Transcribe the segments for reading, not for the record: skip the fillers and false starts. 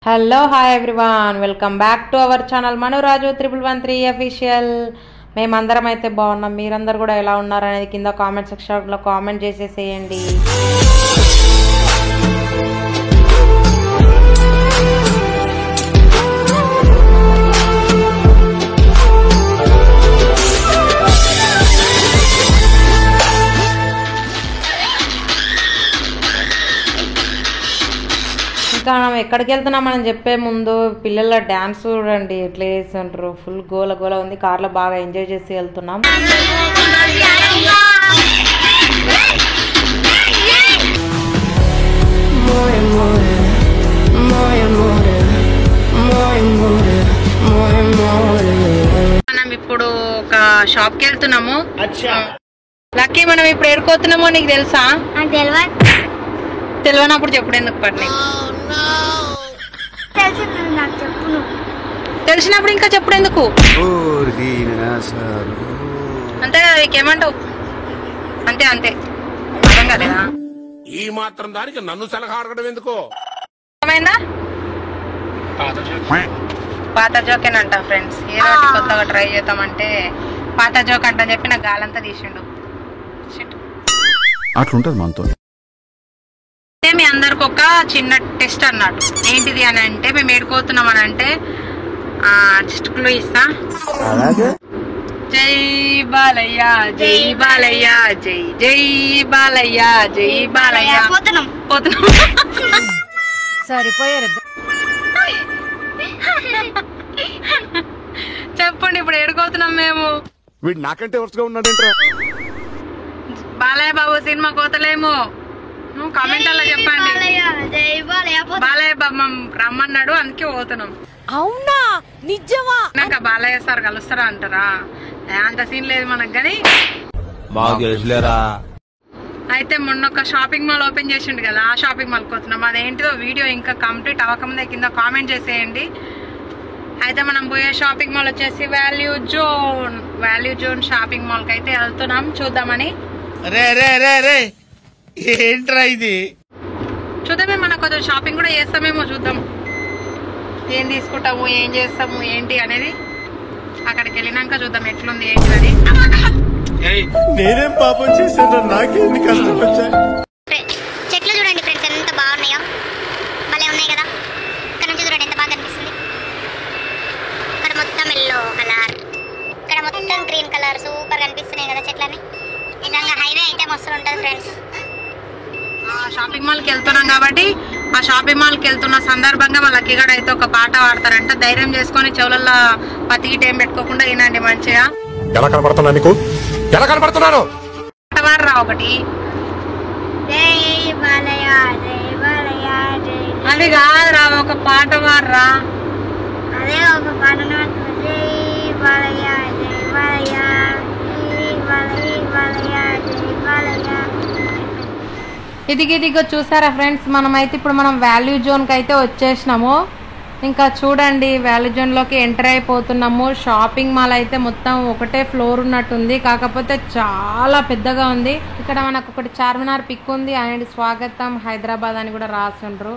Hello hi everyone, welcome back to our channel Manuraju 1113 official. మేమందరం అయితే బాగున్నాం. మీరందరూ కూడా ఎలా ఉన్నారు అనేది కింద కామెంట్ సెక్షన్లో కామెంట్ చేసేసేయండి. ఇంకా మనం ఎక్కడికి వెళ్తున్నామని చెప్పే ముందు పిల్లల డ్యాన్స్ చూడండి ఎట్లా చేస్తుంటారు. ఫుల్ గోల గోల ఉంది. కార్లో బాగా ఎంజాయ్ చేసి వెళ్తున్నాం. మనం ఇప్పుడు ఒక షాప్ కి వెళ్తున్నాము. లక్కీ, మనం ఇప్పుడు ఎడుకోతున్నామో నీకు తెలుసా? తెలియనప్పుడు చెప్పుడు ఎందుకు పడి? తెలిసినప్పుడు ఇంకా చెప్పుడు ఎందుకు? అంతే కదా, నీకేమంటావు? అంతే అంతే, అర్థం కదేనా? ఈ మాత్రం దానికి నన్ను సలహా అడగడం ఎందుకో అర్థమైందా? పాత జోకేనంట ఫ్రెండ్స్. ఏదో కొత్తగా ట్రై చేద్దామంటే పాత జోక్ అంట చెప్పి నాకు గాలంతా తీసిండు. అట్లుంటది మనతో. మీ అందరికి ఒక చిన్న టెస్ట్ అన్నట్టు. ఏంటిది అని అంటే, మేము ఏడుకోతున్నాం అని అంటే జస్ట్ క్లూ ఇస్తా. జై బాలయ్య జై బాలయ్య జై జై బాలయ్య జై బాలయ్య. పోతున్నాం సరిపోయారు. చెప్పండి, ఇప్పుడు ఏడుకోతున్నాం మేము. వీడు నాకంటే వరుసగా ఉన్నాడంటే బాలయ్య బాబు సినిమా కోతలేము. కామెంట్లలో చెప్పండి. బాలయ్య బాబు రమ్మన్నాడు, అందుకే పోతున్నాం. అవునా, నిజమా? నాకు బాలయ్య సార్ కలుస్తారా అంటారా? అంత సీన్ లేదు మనకు. కానీ అయితే మొన్న ఒక షాపింగ్ మాల్ ఓపెన్ చేసిండు కదా, ఆ షాపింగ్ మాల్ పోతున్నాం. అదేంటిదో వీడియో ఇంకా కంప్లీట్ అవ్వకముందే కింద కామెంట్ చేసేయండి. అయితే మనం పోయే షాపింగ్ మాల్ వచ్చేసి వాల్యూ జోన్ షాపింగ్ మాల్ కి అయితే వెళ్తున్నాం, చూద్దామని. ఏంట్రా ఇది? చూద్దామే, మనం కొంచెం షాపింగ్ కూడా చేస్తామేమో, చూద్దాం ఏం తీసుకుంటాము, ఏం చేస్తాము, ఏంటి అనేది అక్కడికి వెళ్ళినాక చూద్దాం ఎట్లుంది ఏంటి అని. నేనేం పాపం చేశాను, నాకేంటి కష్టం వచ్చాయి. చెట్లు చూడండి ఫ్రెండ్స్, ఎంత బాగున్నాయో. భలే ఉన్నాయి కదా. ఇక్కడ నుంచి చూడండి ఎంత బాగా కనిపిస్తుంది. ఇక్కడ మొత్తం ఎల్లో కలర్, ఇక్కడ మొత్తం గ్రీన్ కలర్, సూపర్ కనిపిస్తున్నాయి కదా చెట్లని. నిజంగా హైవే అయితే మస్తు ఉంటుంది ఫ్రెండ్స్. షాపింగ్ మాల్ కి వెళ్తున్నాం కాబట్టి ఆ షాపింగ్ మాల్ కి వెళ్తున్న సందర్భంగా వాళ్ళ లక్కీగాడు అయితే ఒక పాట పాడతారంట. ధైర్యం చేసుకొని చెవులలో పతికి టైం పెట్టుకోకుండా వినండి మంచిగా. ఎలా కనపడుతున్నా నీకు? ఎలా కనపడుతున్నాను? పాట పాడరా ఒకటి. అది కాదురా, ఒక పాట పాడరా. అదే ఒక పాట. ఇదిగో చూసారా ఫ్రెండ్స్, మనమైతే ఇప్పుడు మనం వాల్యూ జోన్కి అయితే వచ్చేసినాము. ఇంకా చూడండి, వాల్యూ జోన్లోకి ఎంటర్ అయిపోతున్నాము. షాపింగ్ మాల్ అయితే మొత్తం ఒకటే ఫ్లోర్ ఉన్నట్టుంది, కాకపోతే చాలా పెద్దగా ఉంది. ఇక్కడ మనకు ఒకటి చార్మినార్ పిక్ ఉంది, అనేది స్వాగతం హైదరాబాద్ అని కూడా రాస్తుండ్రు,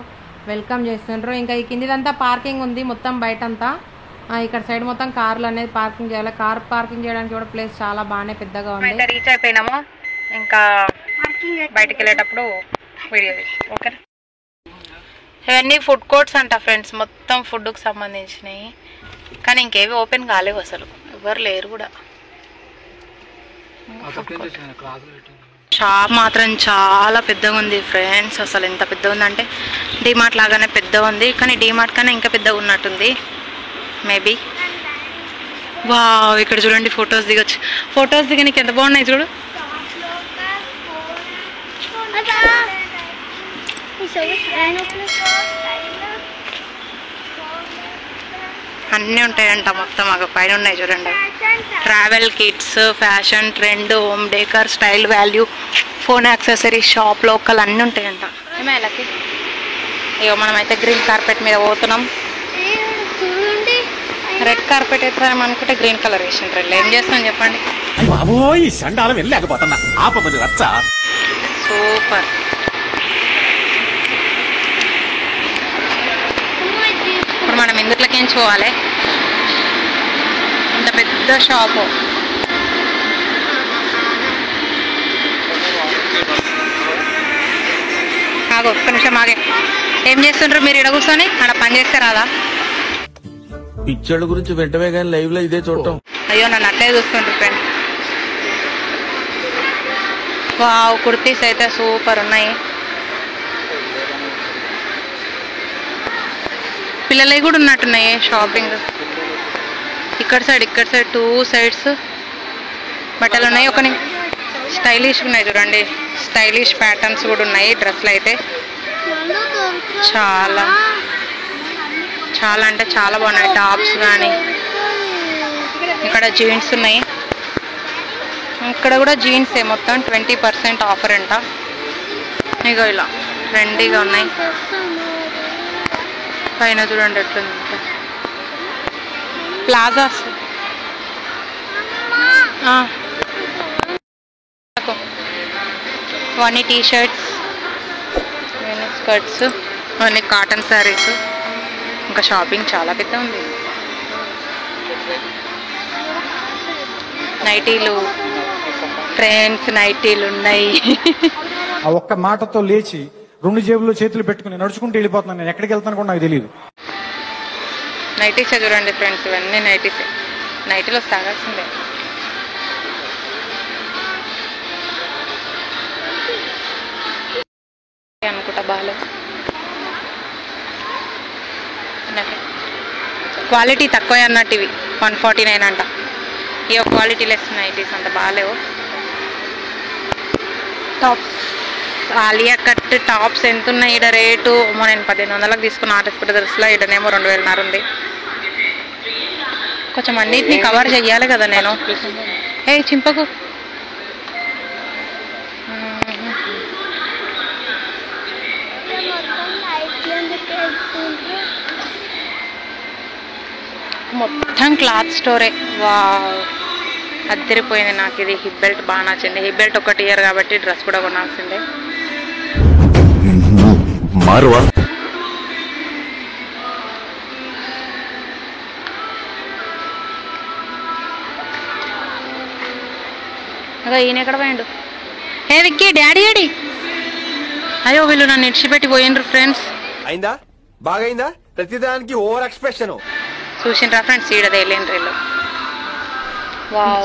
వెల్కమ్ చేస్తుండ్రు. ఇంకా ఈ కిందిదంతా పార్కింగ్ ఉంది మొత్తం బయటంతా. ఇక్కడ సైడ్ మొత్తం కార్లు అనేది పార్కింగ్ చేయాలి. కార్ పార్కింగ్ చేయడానికి కూడా ప్లేస్ చాలా బాగానే పెద్దగా ఉంది. రీచ్ అయిపోయినాము, ఇంకా బయటకు వెళ్ళేటప్పుడు వీడియో ఓకే. ఇవన్నీ ఫుడ్ కోర్ట్స్ అంట ఫ్రెండ్స్, మొత్తం ఫుడ్కి సంబంధించినవి. కానీ ఇంకేవి ఓపెన్ కాలేవు, అసలు ఎవరు లేరు కూడా. షాప్ మాత్రం చాలా పెద్దగా ఉంది ఫ్రెండ్స్. అసలు ఎంత పెద్దగా ఉందంటే డిమార్ట్ లాగానే పెద్దగా ఉంది, కానీ డిమార్ట్ కన్నా ఇంకా పెద్దగా ఉన్నట్టుంది మేబీ. వావ్, ఇక్కడ చూడండి ఫొటోస్ దిగొచ్చు. ఫొటోస్ దిగనికి ఎంత బాగున్నాయి చూడు. అన్నీ ఉంటాయంట మొత్తం. అక్కడ పైన ఉన్నాయి చూడండి, travel kits, fashion, trend, home decor, style, value, phone accessories, shop, local అన్నీ ఉంటాయంట. ఏమైనా ఇగో మనమైతే గ్రీన్ కార్పెట్ మీద పోతున్నాం. రెడ్ కార్పెట్ వేస్తాం అనుకుంటే గ్రీన్ కలర్ వేసిండ్రు. ఏం చేస్తాం చెప్పండి. సూపర్. మనం ఎందుట్లకి ఎంచుకోవాలి, ఇంత పెద్ద షాపు. ఆగు ఒక్క నిమిషం ఆగే. ఏం చేస్తుంటారు మీరు ఇక్కడ కూర్చొని? అక్కడ పని చేస్తే రాదా? పిచ్చోళ్ళ గురించి వెంటనే కానీ లైవ్ లో ఇదే చూడటం. అయ్యో నన్ను అట్లే చూస్తుంటారు ఫ్రెండ్స్. వావ్ కుర్తీస్ అయితే సూపర్ ఉన్నాయి. పిల్లలవి కూడా ఉన్నట్టున్నాయి షాపింగ్. ఇక్కడ సైడ్ 2 సైడ్స్ బట్టలు ఉన్నాయి. ఒక స్టైలిష్ ఉన్నాయి చూడండి, స్టైలిష్ ప్యాటర్న్స్ కూడా ఉన్నాయి డ్రెస్లు అయితే. చాలా చాలా అంటే చాలా బాగున్నాయి టాప్స్ కానీ. ఇక్కడ జీన్స్ ఉన్నాయి, ఇక్కడ కూడా జీన్సే మొత్తం 20% ఆఫర్ అంట. ఇగో ఇలా ట్రెండీగా ఉన్నాయి. పైన చూడండి ఎట్లుంది ప్లాజాస్. ఇవన్నీ టీ షర్ట్స్, ఇవన్నీ స్కర్ట్స్, ఇవన్నీ కాటన్ శారీస్. ఇంకా షాపింగ్ చాలా పెద్ద ఉంది. నైటీలు ఫ్రెండ్స్, నైటీలు ఉన్నాయి. ఆ ఒక్క మాటతో లేచి 2 జేబుల్లో చేతులు పెట్టుకుని నడుచుకుంటూ వెళ్ళిపోతున్నాను. నేను ఎక్కడికి వెళ్తాను కూడా నాకు తెలియదు. నైటీసే చూడండి ఫ్రెండ్స్, ఇవన్నీ నైటీసే. నైటీలో సాగాల్సిందే. అనుకుంటా బాగాలేదు, క్వాలిటీ తక్కువ అన్నట్టు. ఇవి 149 అంట. ఇవి క్వాలిటీ లెస్ నైటీస్ అంత బాగాలేవు. టాప్స్, ఆలియా కట్ టాప్స్ ఎంత ఉన్నాయి ఇక్కడ రేటు? నేను 1500లకు తీసుకున్న ఆర్డర్స్ కూడా డ్రెస్లో. ఇటనేమో 2000 ఉంది. కొంచెం అన్నిటినీ కవర్ చెయ్యాలి కదా నేను. ఏ చింపకు. మొత్తం క్లాత్ స్టోరే. వా అద్దరిపోయింది. నాకు ఇది హిప్ బెల్ట్ బాగా నచ్చింది. హిప్ బెల్ట్ ఒకటి ఇయర్ కాబట్టి డ్రెస్ కూడా కొనాల్సిందే. మారువా అదో ఈయన ఎక్కడ పోయిండు? ఏ విక్కీ డాడీ ఏడి? అయ్యో వీళ్ళు నన్ను ఇడిచిపెట్టి పోయిండ్రు ఫ్రెండ్స్. అయిందా? బాగైందా? ప్రతిదానికి ఓవర్ ఎక్స్ప్రెషన్. చూసిండ్రా ఫ్రెండ్స్, ఈడది వెళ్ళిండ్రు.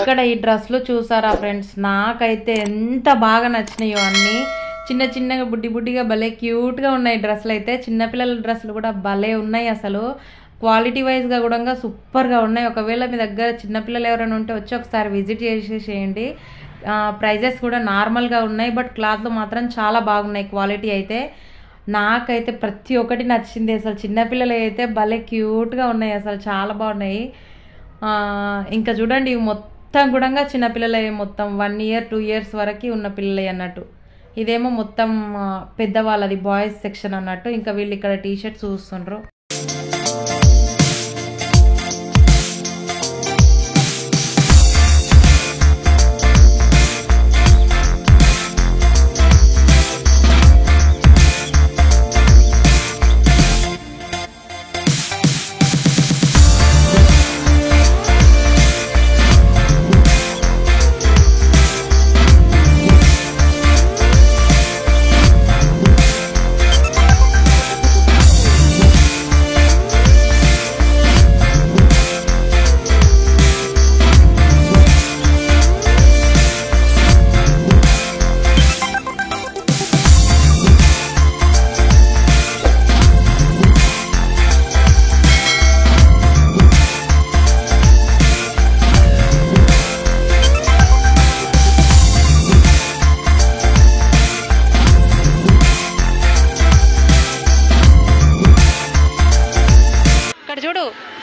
ఇక్కడ ఈ డ్రెస్లు చూసారా ఫ్రెండ్స్? నాకైతే ఎంత బాగా నచ్చినాయో అన్నీ. చిన్న చిన్నగా బుడ్డిగా భలే క్యూట్గా ఉన్నాయి డ్రెస్సులు అయితే. చిన్నపిల్లల డ్రెస్సులు కూడా భలే ఉన్నాయి అసలు. క్వాలిటీ వైజ్గా కూడా సూపర్గా ఉన్నాయి. ఒకవేళ మీ దగ్గర చిన్నపిల్లలు ఎవరైనా ఉంటే వచ్చి ఒకసారి విజిట్ చేసేసేయండి. ప్రైజెస్ కూడా నార్మల్గా ఉన్నాయి, బట్ క్లాత్లు మాత్రం చాలా బాగున్నాయి. క్వాలిటీ అయితే నాకైతే ప్రతి ఒక్కటి నచ్చింది అసలు. చిన్నపిల్లలు అయితే భలే క్యూట్గా ఉన్నాయి అసలు, చాలా బాగున్నాయి. ఇంకా చూడండి ఇవి మొత్తం కూడా చిన్నపిల్లలే, మొత్తం 1 year 2 years వరకు ఉన్న పిల్లలే అన్నట్టు. ఇదేమో మొత్తం పెద్దవాళ్ళది బాయ్స్ సెక్షన్ అన్నట్టు. ఇంకా వీళ్ళు ఇక్కడ టీ షర్ట్స్ చూస్తుండ్రు.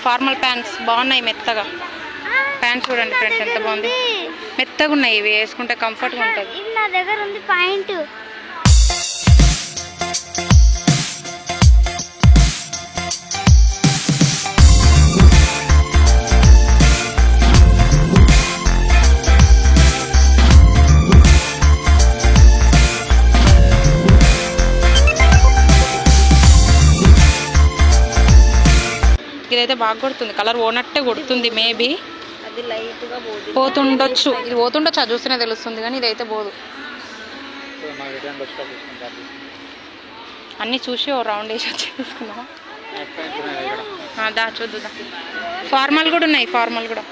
ఫార్మల్ ప్యాంట్స్ బాగున్నాయి, మెత్తగా. ప్యాంట్స్ చూడండి ఫ్రెండ్స్ ఎంత బాగుంది, మెత్తగా ఉన్నాయి. ఇవి వేసుకుంటే కంఫర్ట్గా ఉంటుంది. నా దగ్గర ఉంది పాయింట్. ఇదైతే బాగా కొడుతుంది, కలర్ పోనట్టే కొడుతుంది. మేబీ పోతుండొచ్చు, ఇది పోతుండొచ్చు, అది చూస్తేనే తెలుస్తుంది, కానీ ఇదైతే పోదు. అన్నీ చూసి ఓ రౌండ్ వేసి వచ్చేసుకున్నాం. దా చూద్దా. ఫార్మల్ కూడా ఉన్నాయి, ఫార్మల్ కూడా.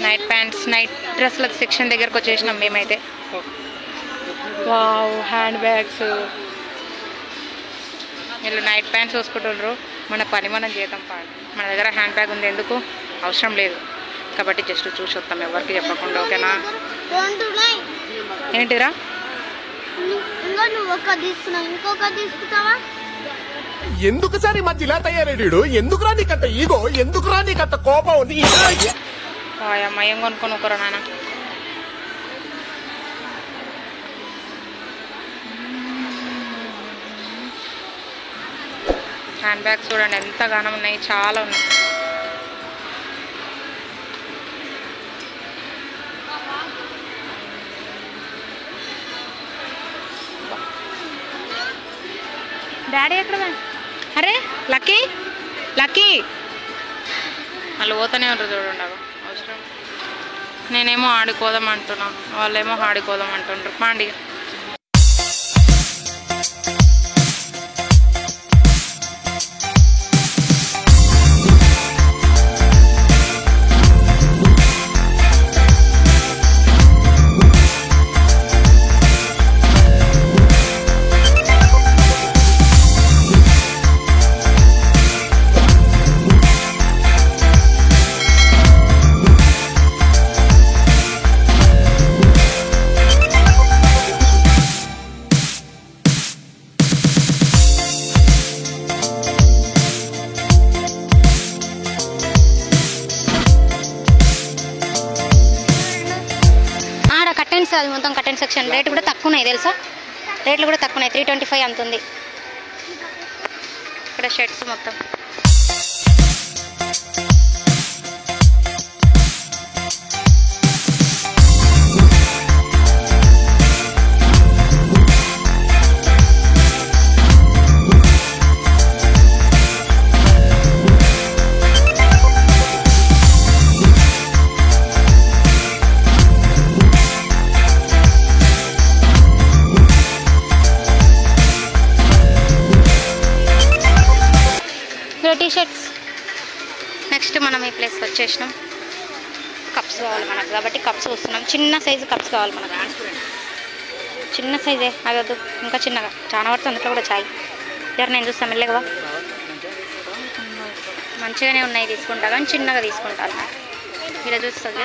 నైట్ ప్యాంట్స్, నైట్ డ్రెస్ల సెక్షన్ దగ్గరకు వచ్చేసినాం మేమైతే. Wow, hand bags. వీళ్ళు నైట్ ప్యాంట్స్ చూసుకుంటున్నారు. మన పని మనం చేద్దాం. మన దగ్గర హ్యాండ్ బ్యాగ్ ఉంది, ఎందుకు అవసరం లేదు కాబట్టి జస్ట్ చూసి వస్తాం, ఎవరికి చెప్పకుండా. ఓకేనా? ఏంటిరా? ఎందుకు సార్ ఈ మధ్య ఇలా తయారేడు? ఎందుకు రా నీకంత ఈగో? ఎందుకు రా నీకంత కోపం? మయం కొనుక్కొని ఒకరు నాన్న. హ్యాండ్ బ్యాగ్స్ చూడండి ఎంత గానం ఉన్నాయి, చాలా ఉన్నాయి. డాడీ ఎక్కడ? అరే లక్కీ, లక్కీ వాళ్ళు పోతూనే ఉంటారు చూడండి. అవసరం నేనేమో ఆడుకోదాం అంటున్నా, వాళ్ళేమో ఆడుకోదాం అంటుంటారు. పాండి అది మొత్తం కటన్ సెక్షన్. రేట్ కూడా తక్కువ ఉన్నాయి తెలుసా, రేట్లు కూడా తక్కువ ఉన్నాయి. 325 అంత ఉంది ఇక్కడ షర్ట్స్ మొత్తం. టీ-షర్ట్స్. నెక్స్ట్ మనం ఈ ప్లేస్కి వచ్చేసినాం. కప్స్ కావాలి మనకు కాబట్టి కప్స్ వస్తున్నాం. చిన్న సైజు కప్స్ కావాలి మనకు, చిన్న సైజే అవ్వద్దు, ఇంకా చిన్నగా. చాలా పడుతుంది అందులో కూడా చాయ్. ఎవరు నేను చూస్తాను మెల్లగా. మంచిగానే ఉన్నాయి తీసుకుంటా, కానీ చిన్నగా తీసుకుంటాను. ఇలా చూస్తుంది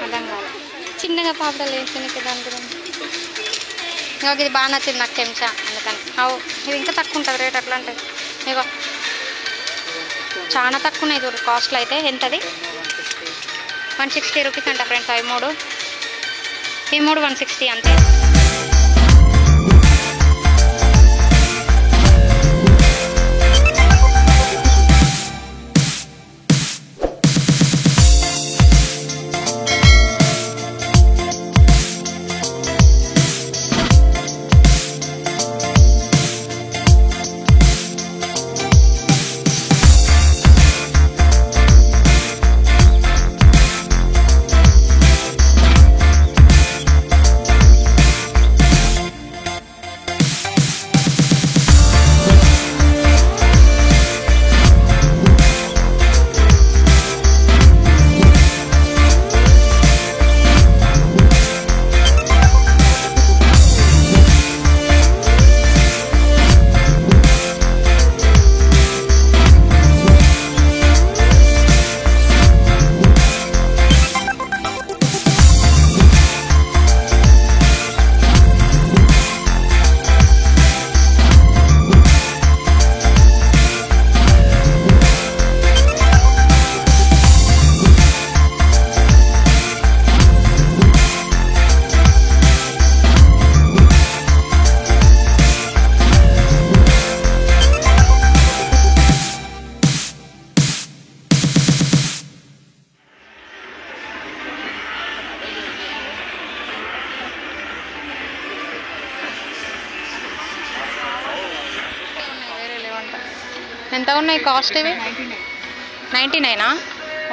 అర్థం కాదు. చిన్నగా పాపడాలు వేసుకుని దాని గురించి ఇది బాగా నచ్చింది నాకు, చెంచా. అందుకని ఇది ఇంకా తక్కువ ఉంటుంది రేట్. అట్లా అంటే ఇగో చాలా తక్కువ ఉన్నాయి చూడు. కాస్ట్లో అయితే ఎంతది? 160 రూపీస్ అంట ఫ్రెండ్స్. అవి మూడు 160 అంతే. ఎంత ఉన్నాయి కాస్ట్ ఇవి? 99.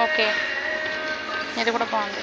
ఓకే, ఇది కూడా బాగుంది.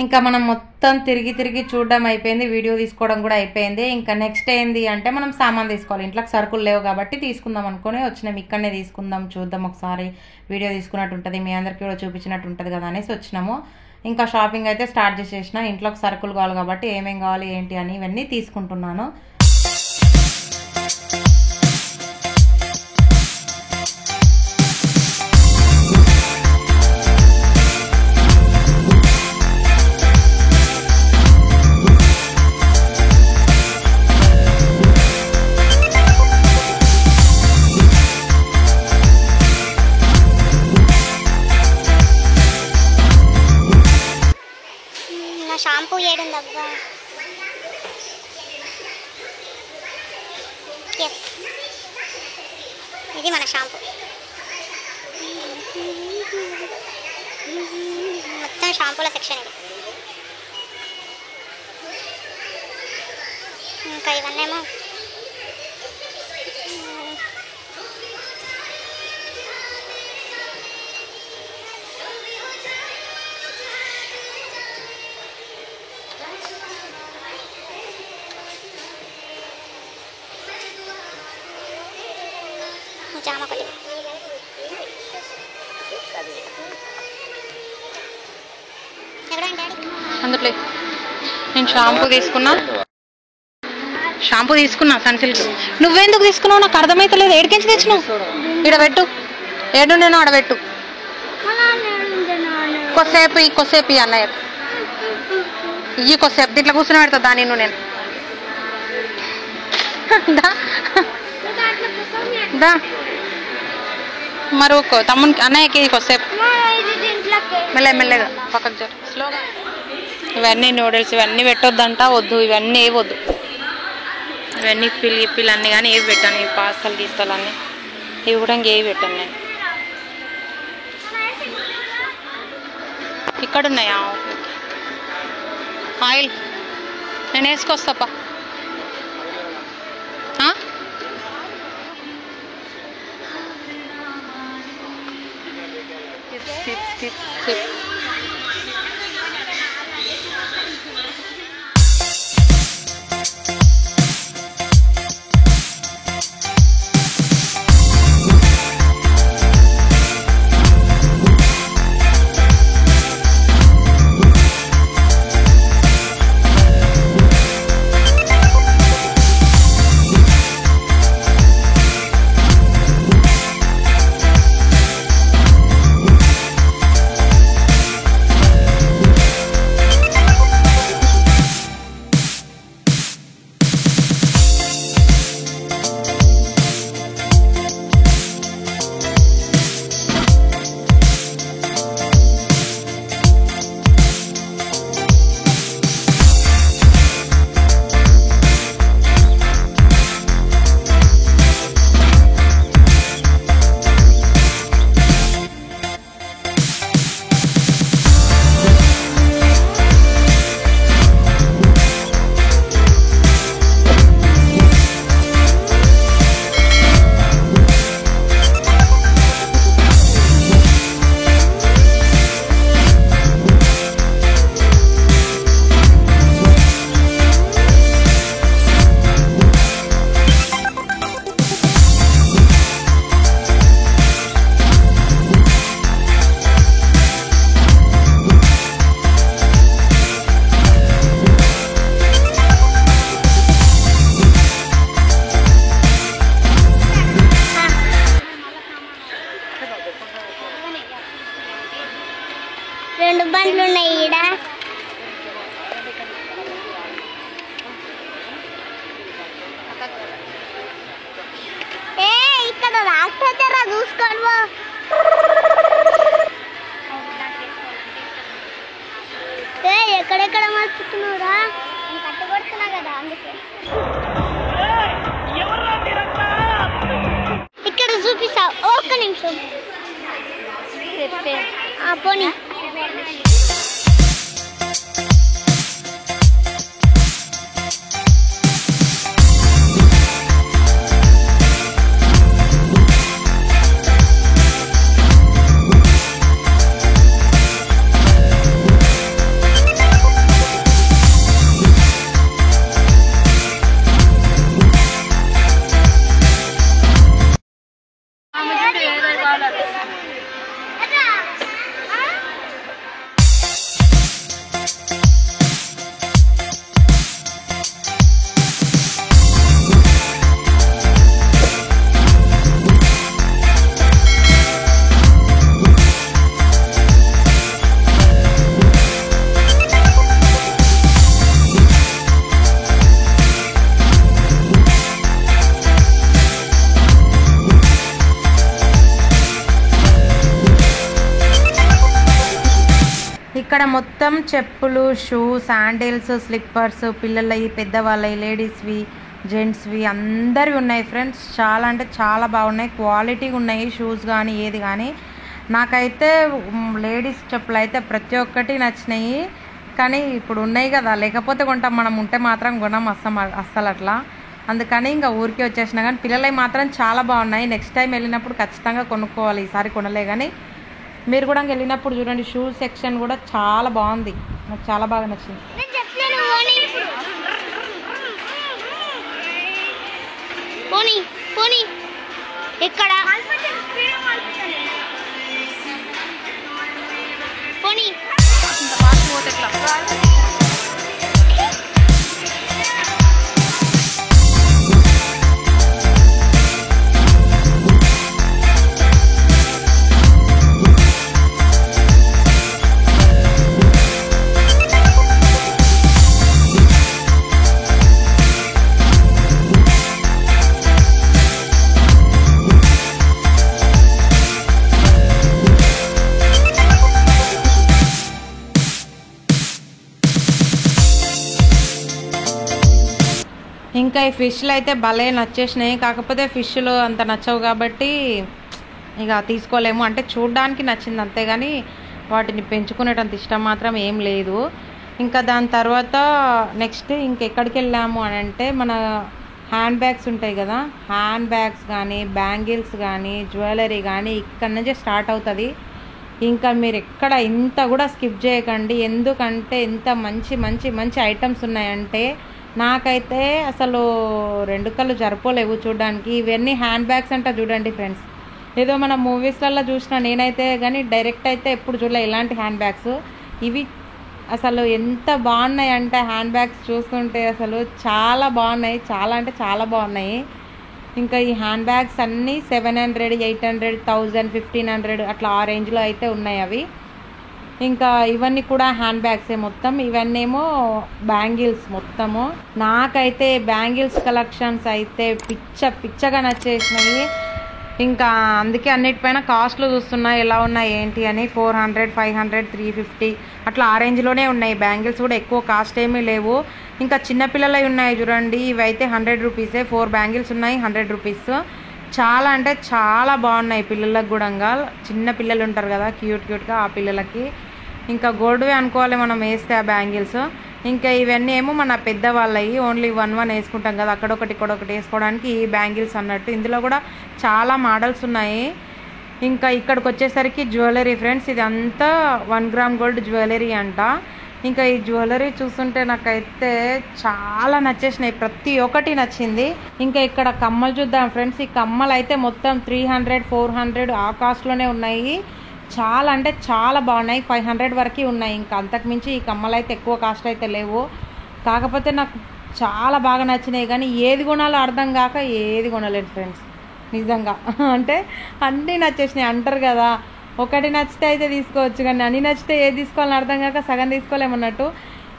ఇంకా మనం మొత్తం తిరిగి చూడడం అయిపోయింది, వీడియో తీసుకోవడం కూడా అయిపోయింది. ఇంకా నెక్స్ట్ ఏంది అంటే మనం సామాన్ తీసుకోవాలి. ఇంట్లోకి సరుకులు లేవు కాబట్టి తీసుకుందాం అనుకుని వచ్చినాం. ఇక్కడనే తీసుకుందాం, చూద్దాం ఒకసారి, వీడియో తీసుకున్నట్టు ఉంటుంది, మీ అందరికీ కూడా చూపించినట్టు ఉంటుంది కదా అనేసి వచ్చినాము. ఇంకా షాపింగ్ అయితే స్టార్ట్ చేసేసిన. ఇంట్లోకి సరుకులు కావాలి కాబట్టి ఏమేం కావాలి ఏంటి అని ఇవన్నీ తీసుకుంటున్నాను. షాంపూ ఏడుందబ్బా? ఎస్, ఇది మన షాంపూ. మొత్తం షాంపూల సెక్షన్ ఇది. ఇంకా ఇవన్నేమో జామ ఒకటి. అందులో నేను షాంపూ తీసుకున్నా సన్సిల్క్. నువ్వెందుకు తీసుకున్నావు నాకు అర్థమైతలేదు. ఏడికించి తెచ్చినావు? ఇక్కడ పెట్టు, ఏడు నేను ఆడబెట్టు. కొద్దిసేపు అన్నయ్య ఇవి కొద్దిసేపు దీంట్లో కూర్చొని పెడతా దాని నేను దా మరి తమ్మునికి అన్నయ్యకి కొద్దిసేపు మెల్లగా పక్కకు జరు స్లోగా. ఇవన్నీ నూడిల్స్ ఇవన్నీ పెట్టొద్దంట, వద్దు ఇవన్నీ ఏ వద్దు, ఇవన్నీ పిల్లి అన్నీ కానీ ఏవి పెట్టాను. ఇవి పాస్తలు గీస్తలు అన్నీ ఇవి కూడా ఇంకేవి పెట్టాను నేను. ఇక్కడ ఉన్నాయా? ఆయిల్ నేను వేసుకొస్తాపా. ఇక్కడెక్కడ మర్పుతున్నావురా కట్టుకొడుతున్నా కదా అందుకే ఇక్కడ చూపిస్తా ఒక్క నిమిషం పోనీ ఇక్కడ మొత్తం చెప్పులు, షూ, శాండిల్స్, స్లిప్పర్స్, పిల్లలవి, పెద్దవాళ్ళవి, లేడీస్వి, జెంట్స్వి అందరివి ఉన్నాయి ఫ్రెండ్స్. చాలా అంటే చాలా బాగున్నాయి, క్వాలిటీగా ఉన్నాయి షూస్ కానీ ఏది కానీ. నాకైతే లేడీస్ చెప్పులు అయితే ప్రతి ఒక్కటి నచ్చినాయి. కానీ ఇప్పుడు ఉన్నాయి కదా, లేకపోతే కొంటాం, మనం ఉంటే మాత్రం కొనం అస్సలు అట్లా. అందుకని ఇంకా ఊరికి వచ్చేసినా. కానీ పిల్లలవి మాత్రం చాలా బాగున్నాయి. నెక్స్ట్ టైం వెళ్ళినప్పుడు ఖచ్చితంగా కొనుక్కోవాలి. ఈసారి కొనలే కానీ మీరు కూడా వెళ్ళినప్పుడు చూడండి. షూ సెక్షన్ కూడా చాలా బాగుంది, నాకు చాలా బాగా నచ్చింది. ఇక్కడ ఇంకా ఈ ఫిష్లు అయితే భలే నచ్చేసినాయి. కాకపోతే ఫిష్లు అంత నచ్చవు కాబట్టి ఇక తీసుకోలేము. అంటే చూడడానికి నచ్చింది అంతేగాని వాటిని పెంచుకునేటంత ఇష్టం మాత్రం ఏం లేదు. ఇంకా దాని తర్వాత నెక్స్ట్ ఇంకెక్కడికి వెళ్ళాము అని అంటే, మన హ్యాండ్ బ్యాగ్స్ ఉంటాయి కదా, హ్యాండ్ బ్యాగ్స్ కానీ బ్యాంగిల్స్ కానీ జ్యువెలరీ కానీ ఇక్కడ నుంచే స్టార్ట్ అవుతుంది. ఇంకా మీరు ఎక్కడ ఇంత కూడా స్కిప్ చేయకండి, ఎందుకంటే ఇంత మంచి మంచి మంచి ఐటమ్స్ ఉన్నాయంటే నాకైతే అసలు రెండు కళ్ళు జరపోలేవు చూడడానికి. ఇవన్నీ హ్యాండ్ బ్యాగ్స్ అంట చూడండి ఫ్రెండ్స్, ఏదో మన మూవీస్లలో చూసిన నేనైతే కానీ డైరెక్ట్ అయితే ఎప్పుడు చూడలే ఇలాంటి హ్యాండ్ బ్యాగ్స్. ఇవి అసలు ఎంత బాగున్నాయి అంటే హ్యాండ్ బ్యాగ్స్ చూస్తుంటే అసలు చాలా బాగున్నాయి, చాలా అంటే చాలా బాగున్నాయి. ఇంకా ఈ హ్యాండ్ బ్యాగ్స్ అన్నీ 700, 800, 1000, 1500 అట్లా ఆ రేంజ్లో అయితే ఉన్నాయి అవి. ఇంకా ఇవన్నీ కూడా హ్యాండ్ బ్యాగ్సే మొత్తం. ఇవన్నీ ఏమో బ్యాంగిల్స్ మొత్తము. నాకైతే బ్యాంగిల్స్ కలెక్షన్స్ అయితే పిచ్చగా నచ్చేసినాయి. ఇంకా అందుకే అన్నిటిపైన కాస్ట్లు చూస్తున్నా ఎలా ఉన్నాయి ఏంటి అని. 400, 500, 350 అట్లా ఆ రేంజ్లోనే ఉన్నాయి. బ్యాంగిల్స్ కూడా ఎక్కువ కాస్ట్ ఏమీ లేవు. ఇంకా చిన్నపిల్లలవి ఉన్నాయి చూడండి, ఇవైతే 100 రూపీసే. 4 బ్యాంగిల్స్ ఉన్నాయి, 100 రూపీస్. చాలా అంటే చాలా బాగున్నాయి పిల్లలకు కూడా. చిన్న పిల్లలు ఉంటారు కదా క్యూట్గా, ఆ పిల్లలకి ఇంకా గోల్డ్వే అనుకోవాలి మనం వేస్తే ఆ బ్యాంగిల్స్. ఇంకా ఇవన్నీ ఏమో మన పెద్దవాళ్ళవి, ఓన్లీ 1 వేసుకుంటాం కదా, అక్కడొకటి ఇక్కడొకటి వేసుకోవడానికి ఈ బ్యాంగిల్స్ అన్నట్టు. ఇందులో కూడా చాలా మోడల్స్ ఉన్నాయి. ఇంకా ఇక్కడికి వచ్చేసరికి జ్యువెలరీ ఫ్రెండ్స్, ఇది అంతా 1 గ్రామ్ గోల్డ్ జ్యువెలరీ అంట. ఇంకా ఈ జ్యువెలరీ చూస్తుంటే నాకైతే చాలా నచ్చేసినాయి, ప్రతి ఒక్కటి నచ్చింది. ఇంకా ఇక్కడ కమ్మలు చూద్దాం ఫ్రెండ్స్. ఈ కమ్మలు అయితే మొత్తం 300, 400 ఆ కాస్ట్లోనే ఉన్నాయి. చాలా అంటే చాలా బాగున్నాయి, 500 వరకు ఉన్నాయి. ఇంకా అంతకుమించి ఈ కమ్మలు అయితే ఎక్కువ కాస్ట్ అయితే లేవు. కాకపోతే నాకు చాలా బాగా నచ్చినాయి, కానీ ఏది కొనాలో అర్థం కాక ఏది కొనలేదు ఫ్రెండ్స్ నిజంగా. అంటే అన్నీ నచ్చేసినాయి అంటారు కదా, ఒకటి నచ్చితే అయితే తీసుకోవచ్చు, కానీ అన్నీ నచ్చితే ఏది తీసుకోవాలని అర్థం కాక సగం తీసుకోలేమన్నట్టు.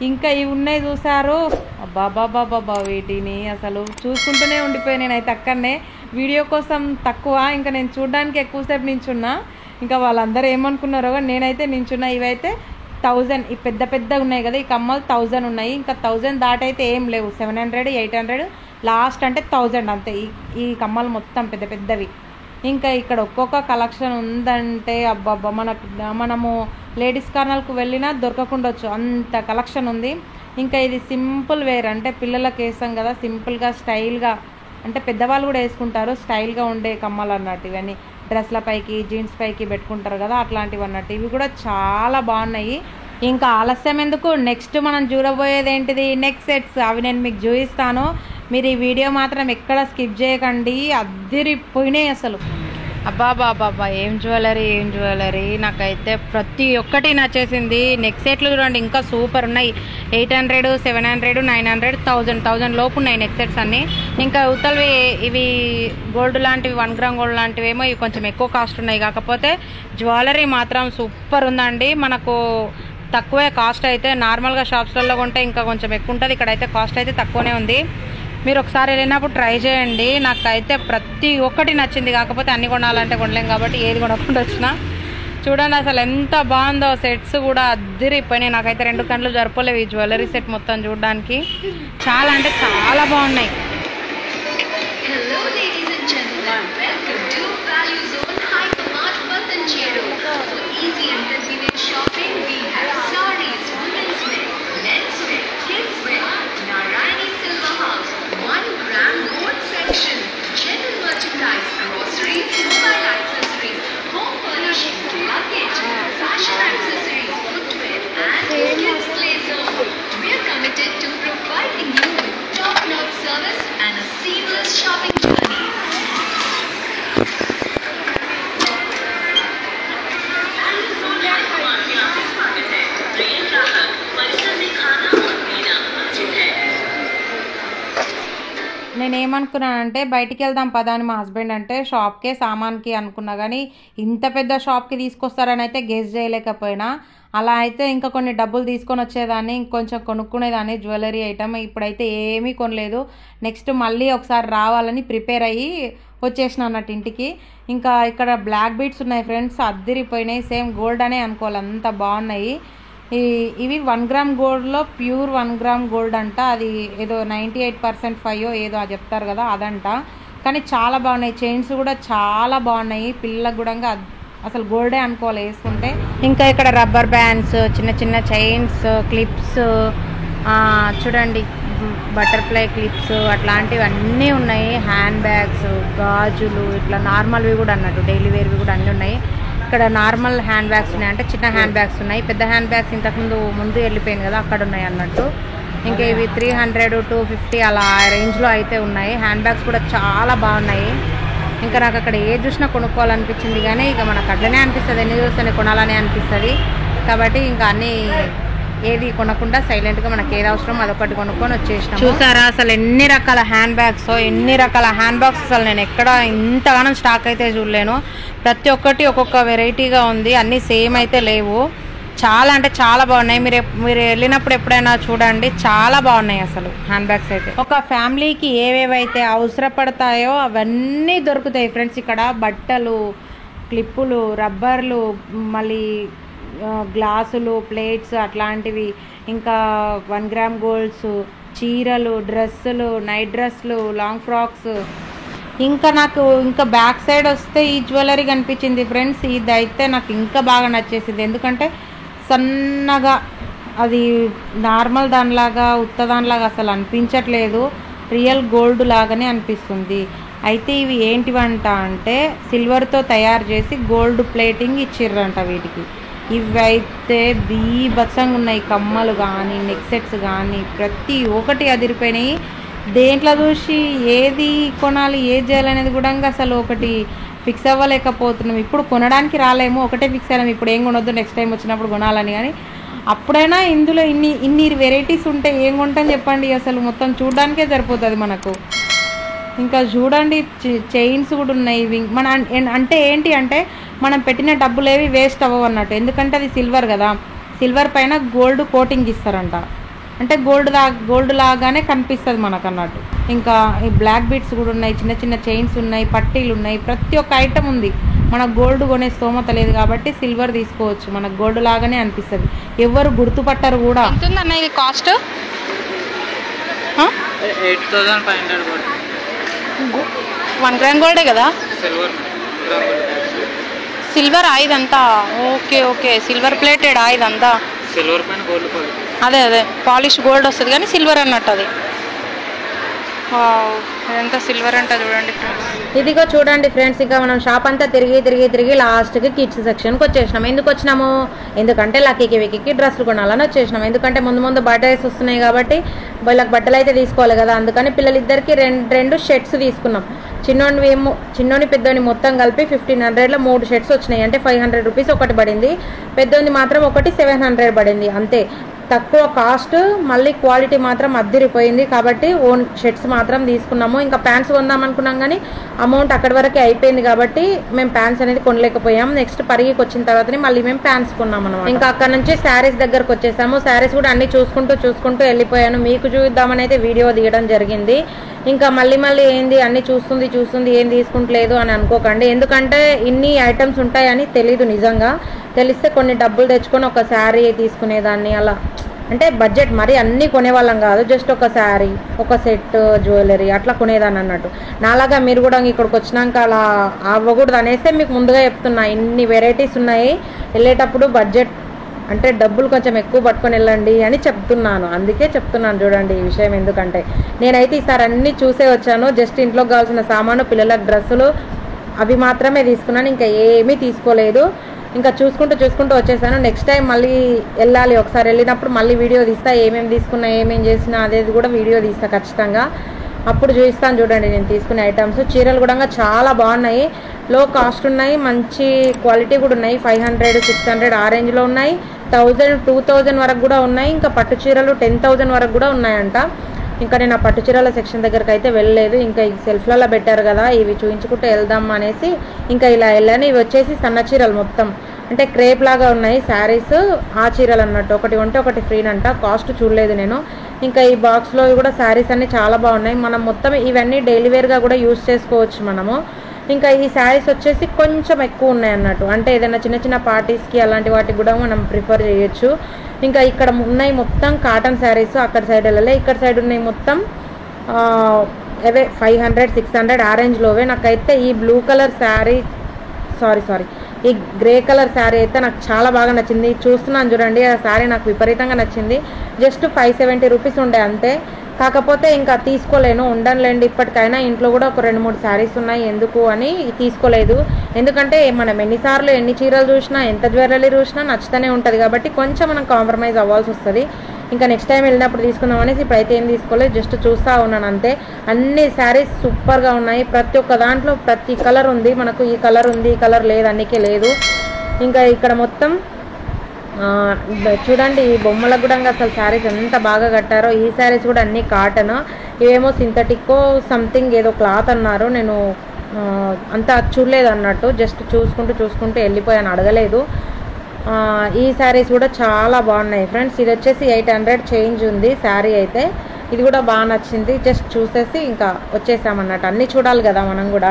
ఇంకా ఇవి ఉన్నాయి చూసారు, బాబా వీటిని అసలు చూసుకుంటూనే ఉండిపోయి నేనైతే అక్కడనే. వీడియో కోసం తక్కువ, ఇంకా నేను చూడడానికి ఎక్కువసేపు నించున్నా. ఇంకా వాళ్ళందరూ ఏమనుకున్నారో కానీ నేనైతే నించున్నా. ఇవైతే 1000 ఈ పెద్ద పెద్దగా ఉన్నాయి కదా, ఈ కమ్మలు 1000 ఉన్నాయి. ఇంకా 1000 దాటైతే ఏం లేవు. 700, 800 లాస్ట్ అంటే 1000 అంతే. ఈ కమ్మలు మొత్తం పెద్ద పెద్దవి. ఇంకా ఇక్కడ ఒక్కొక్క కలెక్షన్ ఉందంటే అబ్బబ్బా, మనము లేడీస్ కార్నర్కు వెళ్ళినా దొరకకుండొచ్చు, అంత కలెక్షన్ ఉంది. ఇంకా ఇది సింపుల్ వేర్, అంటే పిల్లలకి వేస్తాం కదా సింపుల్గా స్టైల్గా, అంటే పెద్దవాళ్ళు కూడా వేసుకుంటారు స్టైల్గా ఉండే కమ్మలు అన్నట్టు. ఇవన్నీ డ్రెస్ల పైకి జీన్స్ పైకి పెట్టుకుంటారు కదా, అట్లాంటివి అన్నట్టు. ఇవి కూడా చాలా బాగున్నాయి. ఇంకా ఆలస్యం ఎందుకు, నెక్స్ట్ మనం చూడబోయేది ఏంటిది, నెక్స్ట్ సెట్స్. అవి నేను మీకు చూపిస్తాను. మీరు ఈ వీడియో మాత్రం ఎక్కడ స్కిప్ చేయకండి, అద్దిరిపోయినాయి అసలు. అబ్బా బాబా, ఏం జ్యువెలరీ. నాకైతే ప్రతి ఒక్కటి నచ్చేసింది. నెక్ సెట్లు చూడండి ఇంకా సూపర్ ఉన్నాయి. 800, 700, 900, 1000 లోపు ఉన్నాయి నెక్ సెట్స్ అన్నీ. ఇంకా ఉతల్వి ఇవి గోల్డ్ లాంటివి 1 గ్రామ్ గోల్డ్ లాంటివి ఏమో ఇవి కొంచెం ఎక్కువ కాస్ట్ ఉన్నాయి. కాకపోతే జ్యువెలరీ మాత్రం సూపర్ ఉందండి. మనకు తక్కువే కాస్ట్ అయితే, నార్మల్గా షాప్స్లలో కొంటే ఇంకా కొంచెం ఎక్కువ ఉంటుంది. ఇక్కడైతే కాస్ట్ అయితే తక్కువనే ఉంది. మీరు ఒకసారి వెళ్ళినప్పుడు ట్రై చేయండి. నాకైతే ప్రతి ఒక్కటి నచ్చింది. కాకపోతే అన్ని కొనాలంటే కొనలేం కాబట్టి ఏది కొనకుండా వచ్చినా. చూడండి అసలు ఎంత బాగుందో, సెట్స్ కూడా అద్దిరిపోయినాయి. నాకైతే 2 కళ్ళు జరపలేవు ఈ జ్యువెలరీ సెట్ మొత్తం చూడడానికి. చాలా అంటే చాలా బాగున్నాయి. Hello ladies and gentlemen, welcome to Value Zone Hypermart Patancheru. For easy and convenient shopping, we have sarees, women's wear, men's wear, kids wear, Narayani Silver House, 1 gram gold section, general merchandise, groceries, mobile accessories, home furnishings, luggage, fashion accessories, footwear, and kids play zone. We are committed to providing you with top-notch service and a seamless shopping journey. నేనేమనుకున్నానంటే బయటికి వెళ్దాం పదా అని మా husband అంటే షాప్కే సామాన్కి అనుకున్నా, కానీ ఇంత పెద్ద షాప్కి తీసుకొస్తారని అయితే గెస్ చేయలేకపోయినా. అలా అయితే ఇంకా కొన్ని డబ్బులు తీసుకొని వచ్చేదాన్ని, ఇంకొంచెం కొనుక్కునేదాన్ని జ్యువెలరీ ఐటమ్. ఇప్పుడైతే ఏమీ కొనలేదు. నెక్స్ట్ మళ్ళీ ఒకసారి రావాలని ప్రిపేర్ అయ్యి వచ్చేసిన అన్నట్టు ఇంటికి. ఇంకా ఇక్కడ బ్లాక్ బీడ్స్ ఉన్నాయి ఫ్రెండ్స్, అద్దిరిపోయినాయి. సేమ్ గోల్డ్ అనే అనుకోవాలి, అంత బాగున్నాయి. ఇవి 1 గ్రామ్ గోల్డ్లో ప్యూర్ 1 గ్రామ్ గోల్డ్ అంట. అది ఏదో 98% ఫైవ్ ఏదో చెప్తారు కదా, అదంట. కానీ చాలా బాగున్నాయి. చైన్స్ కూడా చాలా బాగున్నాయి. పిల్లలకు కూడా అసలు గోల్డే అనుకోవాలి వేసుకుంటే. ఇంకా ఇక్కడ రబ్బర్ బ్యాండ్స్, చిన్న చిన్న చైన్స్, క్లిప్స్, చూడండి బటర్ఫ్లై క్లిప్స్ అట్లాంటివి అన్నీ ఉన్నాయి. హ్యాండ్ బ్యాగ్స్, గాజులు, ఇట్లా నార్మల్వి కూడా అన్నట్టు డైలీ వేర్వి కూడా అన్నీ ఉన్నాయి. ఇక్కడ నార్మల్ హ్యాండ్ బ్యాగ్స్ ఉన్నాయి, అంటే చిన్న హ్యాండ్ బ్యాగ్స్ ఉన్నాయి. పెద్ద హ్యాండ్ బ్యాగ్స్ ఇంతకుముందు వెళ్ళిపోయింది కదా, అక్కడ ఉన్నాయి అన్నట్టు. ఇంకా ఇవి 300, 250 అలా రేంజ్లో అయితే ఉన్నాయి. హ్యాండ్ బ్యాగ్స్ కూడా చాలా బాగున్నాయి. ఇంకా నాకు అక్కడ ఏది చూసినా కొనుక్కోవాలనిపించింది, కానీ ఇక మనకు అట్లనే అనిపిస్తుంది, ఎన్ని చూస్తేనే కొనాలనే అనిపిస్తుంది. కాబట్టి ఇంకా అన్నీ ఏది కొనకుండా సైలెంట్గా మనకి ఏది అవసరం అదొకటి కొనుక్కొని వచ్చేసినాం. చూసారా అసలు ఎన్ని రకాల హ్యాండ్ బ్యాగ్స్, అసలు నేను ఎక్కడ ఇంతగానో స్టాక్ అయితే చూడలేను. ప్రతి ఒక్కటి ఒక్కొక్క వెరైటీగా ఉంది, అన్నీ సేమ్ అయితే లేవు. చాలా అంటే చాలా బాగున్నాయి. మీరు వెళ్ళినప్పుడు ఎప్పుడైనా చూడండి, చాలా బాగున్నాయి అసలు హ్యాండ్ బ్యాగ్స్ అయితే. ఒక ఫ్యామిలీకి ఏవేవైతే అవసరపడతాయో అవన్నీ దొరుకుతాయి ఫ్రెండ్స్ ఇక్కడ. బట్టలు, క్లిప్పులు, రబ్బర్లు, మళ్ళీ గ్లాసులు, ప్లేట్స్ అట్లాంటివి, ఇంకా 1 గ్రామ్ గోల్డ్స్, చీరలు, డ్రెస్సులు, నైట్ డ్రెస్సులు, లాంగ్ ఫ్రాక్స్. ఇంకా బ్యాక్ సైడ్ వస్తే ఈ జ్యువెలరీ కనిపించింది ఫ్రెండ్స్. ఇదైతే నాకు ఇంకా బాగా నచ్చేసింది, ఎందుకంటే సన్నగా అది నార్మల్ దానిలాగా ఉత్తదానిలాగా అసలు అనిపించట్లేదు, రియల్ గోల్డ్ లాగానే అనిపిస్తుంది. అయితే ఇవి ఏంటివంట అంటే సిల్వర్తో తయారు చేసి గోల్డ్ ప్లేటింగ్ ఇచ్చిర్రంట వీటికి. ఇవైతే బీభత్సంగా ఉన్నాయి. కమ్మలు కానీ, నెక్ సెట్స్ కానీ ప్రతి ఒక్కటి అదిరిపోయినాయి. దేంట్లో చూసి ఏది కొనాలి, ఏది చేయాలనేది కూడా అసలు ఒకటి ఫిక్స్ అవ్వలేకపోతున్నాం. ఇప్పుడు కొనడానికి రాలేము, ఒకటే ఫిక్స్ అయ్యాము, ఇప్పుడు ఏం కొనొద్దు, నెక్స్ట్ టైం వచ్చినప్పుడు కొనాలని. కానీ అప్పుడైనా ఇందులో ఇన్ని వెరైటీస్ ఉంటే ఏం కొంటాం చెప్పండి, అసలు మొత్తం చూడడానికే సరిపోతుంది మనకు. ఇంకా చూడండి చైన్స్ కూడా ఉన్నాయి. మన అంటే ఏంటి అంటే మనం పెట్టిన డబ్బులు ఏవి వేస్ట్ అవ్వవు అన్నట్టు, ఎందుకంటే అది సిల్వర్ కదా, సిల్వర్ పైన గోల్డ్ కోటింగ్ ఇస్తారంట. అంటే గోల్డ్ లాగానే కనిపిస్తుంది మనకు అన్నట్టు. ఇంకా ఈ బ్లాక్ బీడ్స్ కూడా ఉన్నాయి, చిన్న చిన్న చైన్స్ ఉన్నాయి, పట్టీలు ఉన్నాయి, ప్రతి ఒక్క ఐటమ్ ఉంది. మనకు గోల్డ్ కొనే స్తోమత లేదు కాబట్టి సిల్వర్ తీసుకోవచ్చు, మనకు గోల్డ్ లాగానే అనిపిస్తుంది, ఎవరు గుర్తుపట్టరు కూడా. ఎంతుందన్న ఇది కాస్ట్? 8500 1 గ్రామ్ గోల్డే కదా? సిల్వర్ ఇదంతా? ఓకే ఓకే, సిల్వర్ ప్లేటెడ్ ఇదంతా? సిల్వర్ పైన గోల్డ్ పాలిష్. అదే పాలిష్ గోల్డ్ వస్తుంది కానీ సిల్వర్ అన్నట్టు అది. ఎంత సిల్వర్ అంట చూడండి ఫ్రెండ్స్. ఇదిగో చూడండి ఫ్రెండ్స్, ఇంకా మనం షాప్ అంతా తిరిగి లాస్ట్కి కిడ్స్ సెక్షన్కి వచ్చేసినాం. ఎందుకు వచ్చినాము? ఎందుకంటే లక్కీకి విక్కీకి డ్రెస్సులు కొనాలని వచ్చేసినాం. ఎందుకంటే ముందు బర్త్డేస్ వస్తున్నాయి కాబట్టి వీళ్ళకి బట్టలు అయితే తీసుకోవాలి కదా, అందుకని పిల్లలిద్దరికి రెండు షర్ట్స్ తీసుకున్నాం. చిన్నోని పెద్దోని మొత్తం కలిపి 1500లో 3 షర్ట్స్ వచ్చినాయి. అంటే 500 రూపీస్ ఒకటి పడింది, పెద్దోని మాత్రం ఒకటి 700 పడింది. అంతే, తక్కువ కాస్ట్, మళ్ళీ క్వాలిటీ మాత్రం అద్దిరిపోయింది. కాబట్టి ఓన్ షర్ట్స్ మాత్రం తీసుకున్నాము. ఇంకా ప్యాంట్స్ కొందాం అనుకున్నాం కానీ అమౌంట్ అక్కడి వరకే అయిపోయింది కాబట్టి మేము ప్యాంట్స్ అనేది కొనలేకపోయాం. నెక్స్ట్ పరిగికి వచ్చిన తర్వాతనే మళ్ళీ మేము ప్యాంట్స్ కొన్నాం అన్నమాట. ఇంకా అక్కడ నుంచి శారీస్ దగ్గరకు వచ్చేసాము. శారీస్ కూడా అన్ని చూసుకుంటూ వెళ్ళిపోయాను. మీకు చూద్దామని అయితే వీడియో తీయడం జరిగింది. ఇంకా మళ్ళీ ఏంది అన్ని చూస్తుంది ఏం తీసుకుంటలేదు అని అనుకోకండి. ఎందుకంటే ఇన్ని ఐటమ్స్ ఉంటాయని తెలీదు. నిజంగా తెలిస్తే కొన్ని డబ్బులు తెచ్చుకొని ఒక శారీ తీసుకునేదాన్ని. అలా అంటే బడ్జెట్ మరి అన్నీ కొనేవాళ్ళం కాదు, జస్ట్ ఒక శారీ, ఒక సెట్ జ్యువెలరీ అట్లా కొనేదాన్ని అన్నట్టు. నాలాగా మీరు కూడా ఇక్కడికి వచ్చినాక అలా అవ్వకూడదు అనేసి మీకు ముందుగా చెప్తున్నా. ఇన్ని వెరైటీస్ ఉన్నాయి, వెళ్ళేటప్పుడు బడ్జెట్ అంటే డబ్బులు కొంచెం ఎక్కువ పట్టుకొని వెళ్ళండి అని చెప్తున్నాను. అందుకే చెప్తున్నాను చూడండి ఈ విషయం. ఎందుకంటే నేనైతే ఈసారి అన్నీ చూసే వచ్చాను. జస్ట్ ఇంట్లోకి కావాల్సిన సామాను, పిల్లలకు డ్రెస్సులు అవి మాత్రమే తీసుకున్నాను, ఇంకా ఏమీ తీసుకోలేదు. ఇంకా చూసుకుంటూ వచ్చేసాను. నెక్స్ట్ టైం మళ్ళీ వెళ్ళాలి, ఒకసారి వెళ్ళినప్పుడు మళ్ళీ వీడియో తీస్తా, ఏమేమి తీసుకున్నా ఏమేమి చేసినా అదేది కూడా వీడియో తీస్తా ఖచ్చితంగా. అప్పుడు చూపిస్తాను చూడండి నేను తీసుకునే ఐటమ్స్. చీరలు కూడా చాలా బాగున్నాయి, లో కాస్ట్ ఉన్నాయి, మంచి క్వాలిటీ కూడా ఉన్నాయి. 500, 600 ఆ రేంజ్లో ఉన్నాయి. 1000, 2000 వరకు కూడా ఉన్నాయి. ఇంకా పట్టు చీరలు 10,000 వరకు కూడా ఉన్నాయంట. ఇంకా నేను ఆ పట్టు చీరల సెక్షన్ దగ్గరికి అయితే వెళ్ళలేదు. ఇంకా ఈ సెల్ఫ్లలో పెట్టారు కదా, ఇవి చూపించుకుంటూ వెళ్దాం అనేసి ఇంకా ఇలా వెళ్ళాను. ఇవి వచ్చేసి సన్న చీరలు మొత్తం, అంటే క్రేప్ లాగా ఉన్నాయి శారీస్. ఆ చీరలు అన్నట్టు, ఒకటి ఉంటే ఒకటి ఫ్రీనంట. కాస్ట్ చూడలేదు నేను. ఇంకా ఈ బాక్స్లో కూడా శారీస్ అన్నీ చాలా బాగున్నాయి. మనం మొత్తం ఇవన్నీ డైలీ వేర్గా కూడా యూజ్ చేసుకోవచ్చు మనము. ఇంకా ఈ శారీస్ వచ్చేసి కొంచెం ఎక్కువ ఉన్నాయి అన్నట్టు, అంటే ఏదైనా చిన్న పార్టీస్కి అలాంటి వాటికి కూడా మనం ప్రిఫర్ చేయొచ్చు. ఇంకా ఇక్కడ ఉన్నాయి మొత్తం కాటన్ శారీస్. అక్కడ సైడ్ వెళ్ళలే, ఇక్కడ సైడ్ ఉన్నాయి మొత్తం అవే 500, 600 ఆ రేంజ్లోవే. నాకైతే ఈ బ్లూ కలర్ శారీ సారీ ఈ గ్రే కలర్ శారీ అయితే నాకు చాలా బాగా నచ్చింది. చూస్తున్నాను చూడండి, ఆ శారీ నాకు విపరీతంగా నచ్చింది. జస్ట్ 570 రూపీస్ ఉండే అంతే. కాకపోతే ఇంకా తీసుకోలేను, ఉండనులేండి. ఇప్పటికైనా ఇంట్లో కూడా ఒక 2-3 శారీస్ ఉన్నాయి, ఎందుకు అని తీసుకోలేదు. ఎందుకంటే మనం ఎన్నిసార్లు ఎన్ని చీరలు చూసినా, ఎంత జ్యువెలరీ చూసినా నచ్చుతూనే ఉంటుంది కాబట్టి కొంచెం మనం కాంప్రమైజ్ అవ్వాల్సి వస్తుంది. ఇంకా నెక్స్ట్ టైం వెళ్ళినప్పుడు తీసుకుందాం అనేసి ఇప్పుడైతే ఏం తీసుకోలేదు, జస్ట్ చూస్తూ ఉన్నాను అంతే. అన్ని శారీస్ సూపర్గా ఉన్నాయి, ప్రతి ఒక్క దాంట్లో ప్రతి కలర్ ఉంది. మనకు ఈ కలర్ ఉంది, ఈ కలర్ లేదు అన్నికే లేదు. ఇంకా ఇక్కడ మొత్తం చూడండి, ఈ బొమ్మలకు కూడా అసలు శారీస్ ఎంత బాగా కట్టారో. ఈ శారీస్ కూడా అన్నీ కాటన్, ఇవేమో సింథటిక్కో సంథింగ్ ఏదో క్లాత్ అన్నారు. నేను అంతా చూడలేదు అన్నట్టు, జస్ట్ చూసుకుంటూ వెళ్ళిపోయాను, అడగలేదు. ఈ శారీస్ కూడా చాలా బాగున్నాయి ఫ్రెండ్స్. ఇది వచ్చేసి 800 చేంజ్ ఉంది శారీ అయితే. ఇది కూడా బాగా నచ్చింది. జస్ట్ చూసేసి ఇంకా వచ్చేసామన్నట్టు. అన్నీ చూడాలి కదా మనం కూడా,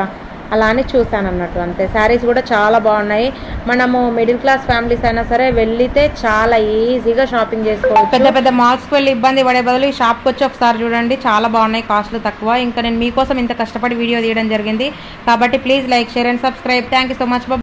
అలా అని చూసాను అన్నట్టు అంతే. శారీస్ కూడా చాలా బాగున్నాయి. మనము మిడిల్ క్లాస్ ఫ్యామిలీస్ అయినా సరే వెళ్ళితే చాలా ఈజీగా షాపింగ్ చేసుకోవచ్చు. పెద్ద మాల్స్కి వెళ్ళి ఇబ్బంది పడే బదులు ఈ షాప్కి వచ్చి ఒకసారి చూడండి, చాలా బాగున్నాయి, కాస్ట్లు తక్కువ. ఇంకా నేను మీకోసం ఇంత కష్టపడి వీడియో తీయడం జరిగింది కాబట్టి please like, share and subscribe. Thank you so much.